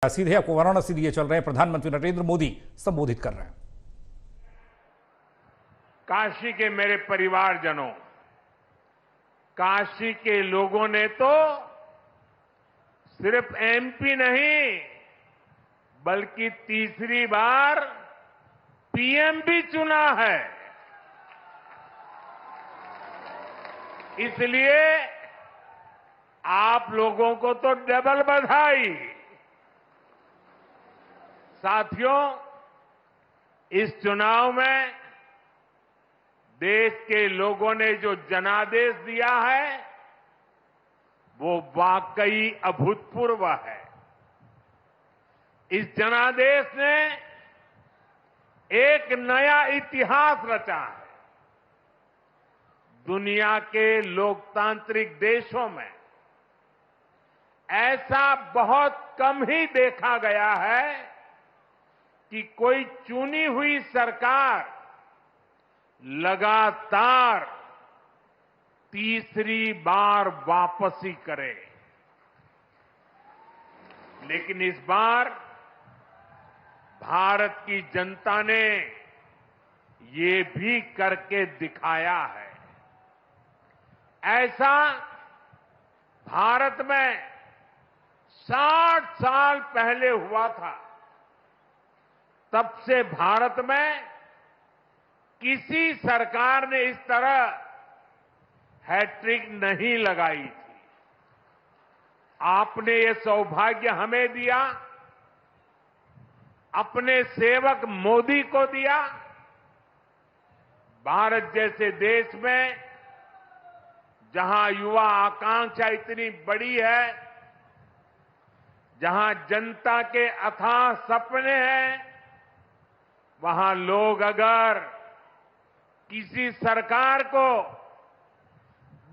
सीधे आपको वाराणसी लिए चल रहे हैं। प्रधानमंत्री नरेंद्र मोदी संबोधित कर रहे हैं। काशी के मेरे परिवारजनों, काशी के लोगों ने तो सिर्फ एमपी नहीं बल्कि तीसरी बार पीएम भी चुना है। इसलिए आप लोगों को तो डबल बधाई। साथियों, इस चुनाव में देश के लोगों ने जो जनादेश दिया है वो वाकई अभूतपूर्व है। इस जनादेश ने एक नया इतिहास रचा है। दुनिया के लोकतांत्रिक देशों में ऐसा बहुत कम ही देखा गया है कि कोई चुनी हुई सरकार लगातार तीसरी बार वापसी करे। लेकिन इस बार भारत की जनता ने ये भी करके दिखाया है। ऐसा भारत में 60 साल पहले हुआ था। तब से भारत में किसी सरकार ने इस तरह हैट्रिक नहीं लगाई थी। आपने ये सौभाग्य हमें दिया, अपने सेवक मोदी को दिया। भारत जैसे देश में जहां युवा आकांक्षा इतनी बड़ी है, जहां जनता के अथाह सपने हैं, वहां लोग अगर किसी सरकार को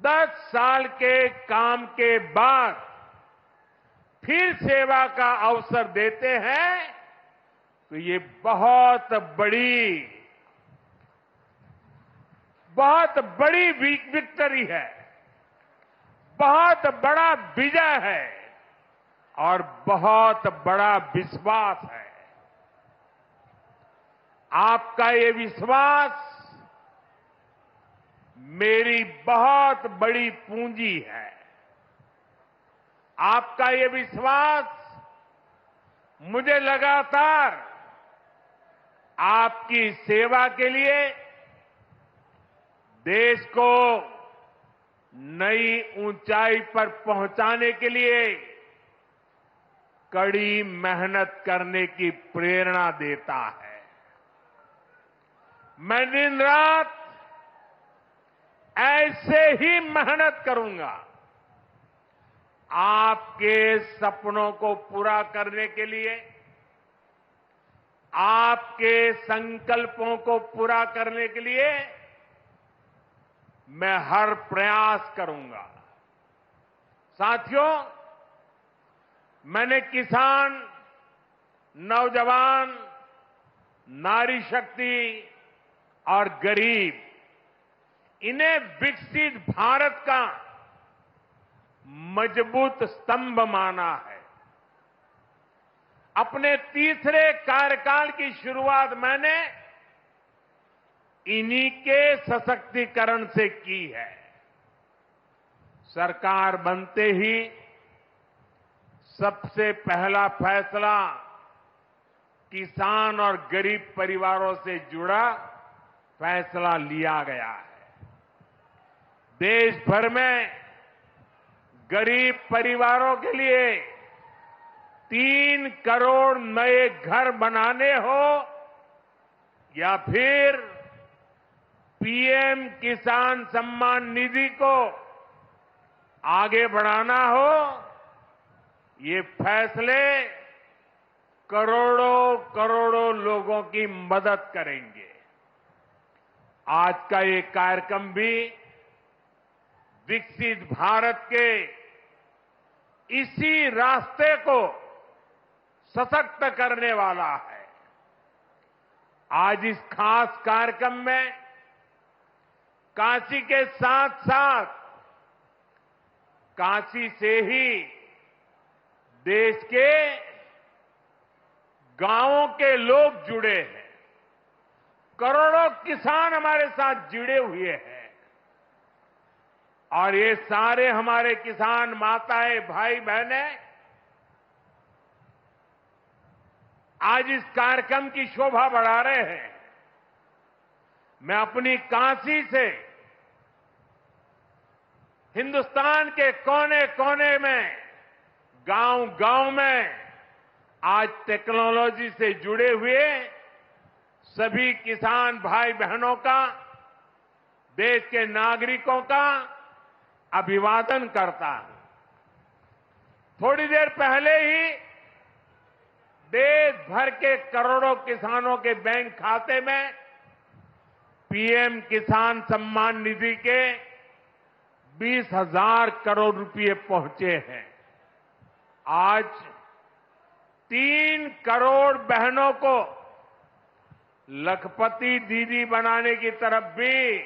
10 साल के काम के बाद फिर सेवा का अवसर देते हैं तो ये बहुत बड़ी विक्ट्री है, बहुत बड़ा विजय है और बहुत बड़ा विश्वास है। आपका ये विश्वास मेरी बहुत बड़ी पूंजी है। आपका ये विश्वास मुझे लगातार आपकी सेवा के लिए, देश को नई ऊंचाई पर पहुंचाने के लिए कड़ी मेहनत करने की प्रेरणा देता है। मैं दिन रात ऐसे ही मेहनत करूंगा आपके सपनों को पूरा करने के लिए, आपके संकल्पों को पूरा करने के लिए मैं हर प्रयास करूंगा। साथियों, मैंने किसान, नौजवान, नारी शक्ति और गरीब, इन्हें विकसित भारत का मजबूत स्तंभ माना है। अपने तीसरे कार्यकाल की शुरुआत मैंने इन्हीं के सशक्तिकरण से की है। सरकार बनते ही सबसे पहला फैसला किसान और गरीब परिवारों से जुड़ा फैसला लिया गया है। देश भर में गरीब परिवारों के लिए 3 करोड़ नए घर बनाने हो या फिर पीएम किसान सम्मान निधि को आगे बढ़ाना हो, ये फैसले करोड़ों करोड़ों लोगों की मदद करेंगे। आज का ये कार्यक्रम भी विकसित भारत के इसी रास्ते को सशक्त करने वाला है। आज इस खास कार्यक्रम में काशी के साथ साथ काशी से ही देश के गांवों के लोग जुड़े हैं, करोड़ों किसान हमारे साथ जुड़े हुए हैं और ये सारे हमारे किसान माताएं, भाई बहनें आज इस कार्यक्रम की शोभा बढ़ा रहे हैं। मैं अपनी काशी से हिंदुस्तान के कोने कोने में, गांव-गांव में आज टेक्नोलॉजी से जुड़े हुए सभी किसान भाई बहनों का, देश के नागरिकों का अभिवादन करता हूं। थोड़ी देर पहले ही देश भर के करोड़ों किसानों के बैंक खाते में पीएम किसान सम्मान निधि के 20,000 करोड़ रुपए पहुंचे हैं। आज 3 करोड़ बहनों को लखपति दीदी बनाने की तरफ भी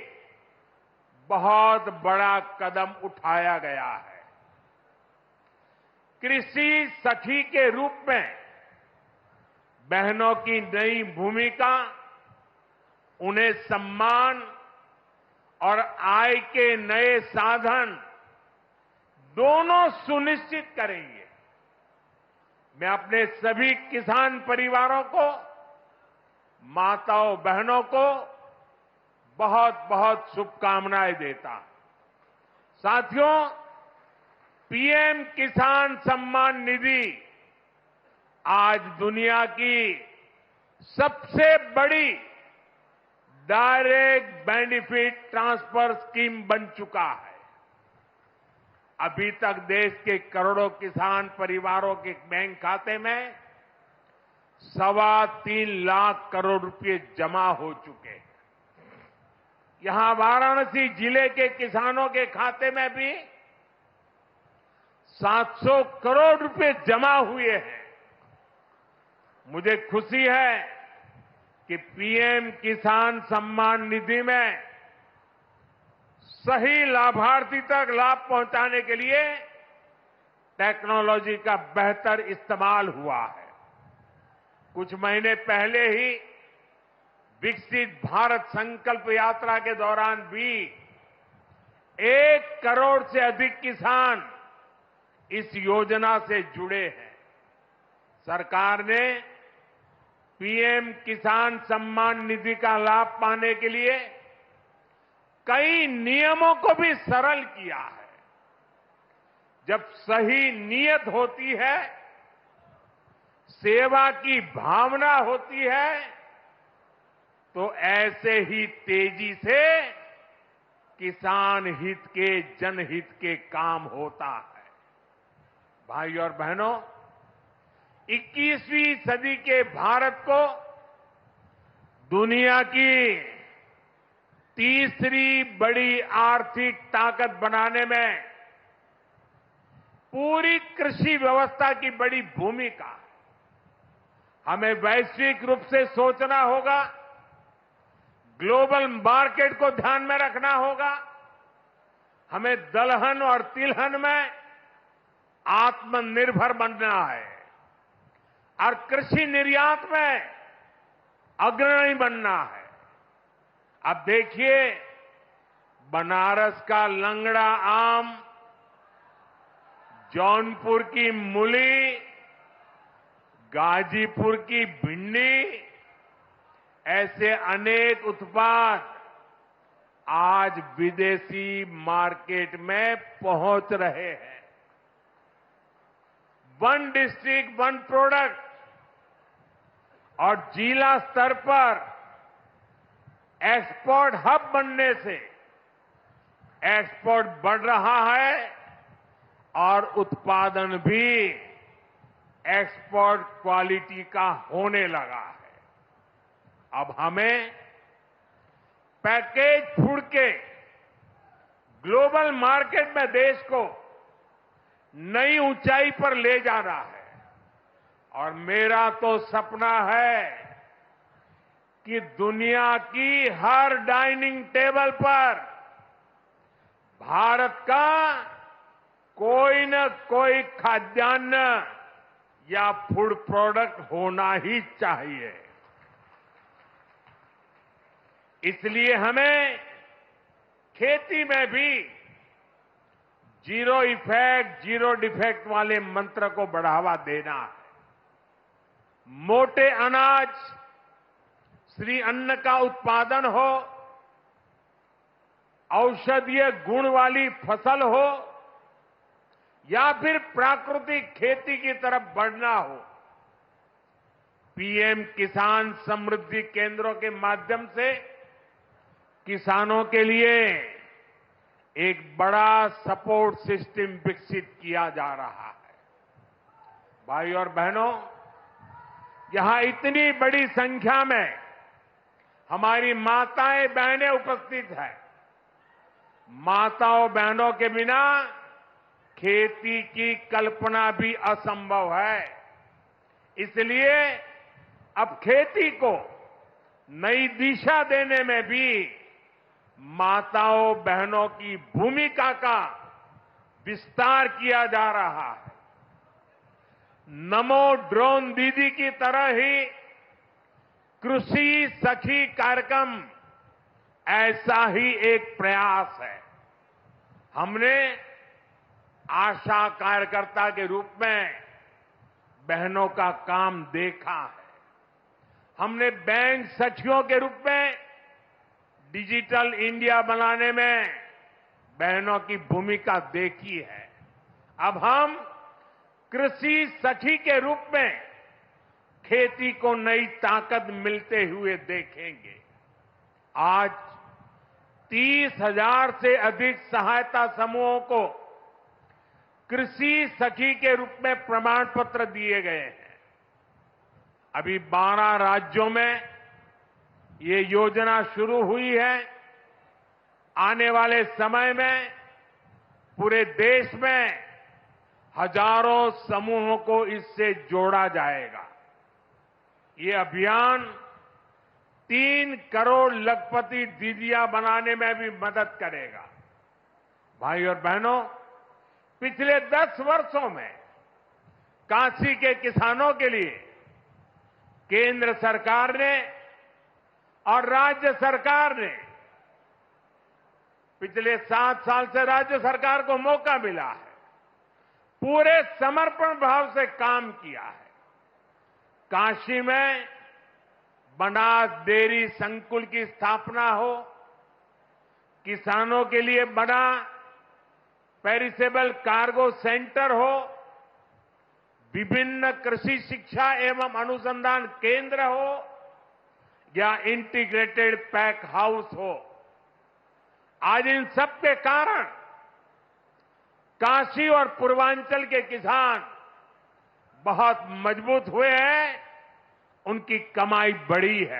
बहुत बड़ा कदम उठाया गया है। कृषि सखी के रूप में बहनों की नई भूमिका उन्हें सम्मान और आय के नए साधन दोनों सुनिश्चित करेंगे। मैं अपने सभी किसान परिवारों को, माताओं बहनों को बहुत बहुत शुभकामनाएं देता हूं। साथियों, पीएम किसान सम्मान निधि आज दुनिया की सबसे बड़ी डायरेक्ट बेनिफिट ट्रांसफर स्कीम बन चुका है। अभी तक देश के करोड़ों किसान परिवारों के बैंक खाते में 3.25 लाख करोड़ रुपए जमा हो चुके हैं। यहां वाराणसी जिले के किसानों के खाते में भी 700 करोड़ रुपए जमा हुए हैं। मुझे खुशी है कि पीएम किसान सम्मान निधि में सही लाभार्थी तक लाभ पहुंचाने के लिए टेक्नोलॉजी का बेहतर इस्तेमाल हुआ है। कुछ महीने पहले ही विकसित भारत संकल्प यात्रा के दौरान भी 1 करोड़ से अधिक किसान इस योजना से जुड़े हैं। सरकार ने पीएम किसान सम्मान निधि का लाभ पाने के लिए कई नियमों को भी सरल किया है। जब सही नीयत होती है, सेवा की भावना होती है, तो ऐसे ही तेजी से किसान हित के, जनहित के काम होता है। भाई और बहनों, 21वीं सदी के भारत को दुनिया की तीसरी बड़ी आर्थिक ताकत बनाने में पूरी कृषि व्यवस्था की बड़ी भूमिका है। हमें वैश्विक रूप से सोचना होगा, ग्लोबल मार्केट को ध्यान में रखना होगा। हमें दलहन और तिलहन में आत्मनिर्भर बनना है और कृषि निर्यात में अग्रणी बनना है। अब देखिए, बनारस का लंगड़ा आम, जौनपुर की मूली, गाजीपुर की भिंडी, ऐसे अनेक उत्पाद आज विदेशी मार्केट में पहुंच रहे हैं। वन डिस्ट्रिक्ट वन प्रोडक्ट और जिला स्तर पर एक्सपोर्ट हब बनने से एक्सपोर्ट बढ़ रहा है और उत्पादन भी एक्सपोर्ट क्वालिटी का होने लगा है। अब हमें पैकेज फूड के ग्लोबल मार्केट में देश को नई ऊंचाई पर ले जाना है और मेरा तो सपना है कि दुनिया की हर डाइनिंग टेबल पर भारत का कोई न कोई खाद्यान्न या फूड प्रोडक्ट होना ही चाहिए। इसलिए हमें खेती में भी जीरो इफेक्ट, जीरो डिफेक्ट वाले मंत्र को बढ़ावा देना है। मोटे अनाज, श्री अन्न का उत्पादन हो, औषधीय गुण वाली फसल हो या फिर प्राकृतिक खेती की तरफ बढ़ना हो, पीएम किसान समृद्धि केंद्रों के माध्यम से किसानों के लिए एक बड़ा सपोर्ट सिस्टम विकसित किया जा रहा है। भाई और बहनों, यहां इतनी बड़ी संख्या में हमारी माताएं बहनें उपस्थित हैं। माताओं बहनों के बिना खेती की कल्पना भी असंभव है। इसलिए अब खेती को नई दिशा देने में भी माताओं बहनों की भूमिका का विस्तार किया जा रहा है। नमो ड्रोन दीदी की तरह ही कृषि सखी कार्यक्रम ऐसा ही एक प्रयास है। हमने आशा कार्यकर्ता के रूप में बहनों का काम देखा है। हमने बैंक सखियों के रूप में डिजिटल इंडिया बनाने में बहनों की भूमिका देखी है। अब हम कृषि सखी के रूप में खेती को नई ताकत मिलते हुए देखेंगे। आज 30,000 से अधिक सहायता समूहों को कृषि सखी के रूप में प्रमाण पत्र दिए गए हैं। अभी 12 राज्यों में ये योजना शुरू हुई है। आने वाले समय में पूरे देश में हजारों समूहों को इससे जोड़ा जाएगा। ये अभियान 3 करोड़ लखपति दीदियां बनाने में भी मदद करेगा। भाई और बहनों, पिछले 10 वर्षों में काशी के किसानों के लिए केंद्र सरकार ने और राज्य सरकार ने, पिछले 7 साल से राज्य सरकार को मौका मिला है, पूरे समर्पण भाव से काम किया है। काशी में बनास डेयरी संकुल की स्थापना हो, किसानों के लिए बना पेरिसेबल कार्गो सेंटर हो, विभिन्न कृषि शिक्षा एवं अनुसंधान केंद्र हो या इंटीग्रेटेड पैक हाउस हो, आज इन सब के कारण काशी और पूर्वांचल के किसान बहुत मजबूत हुए हैं, उनकी कमाई बढ़ी है।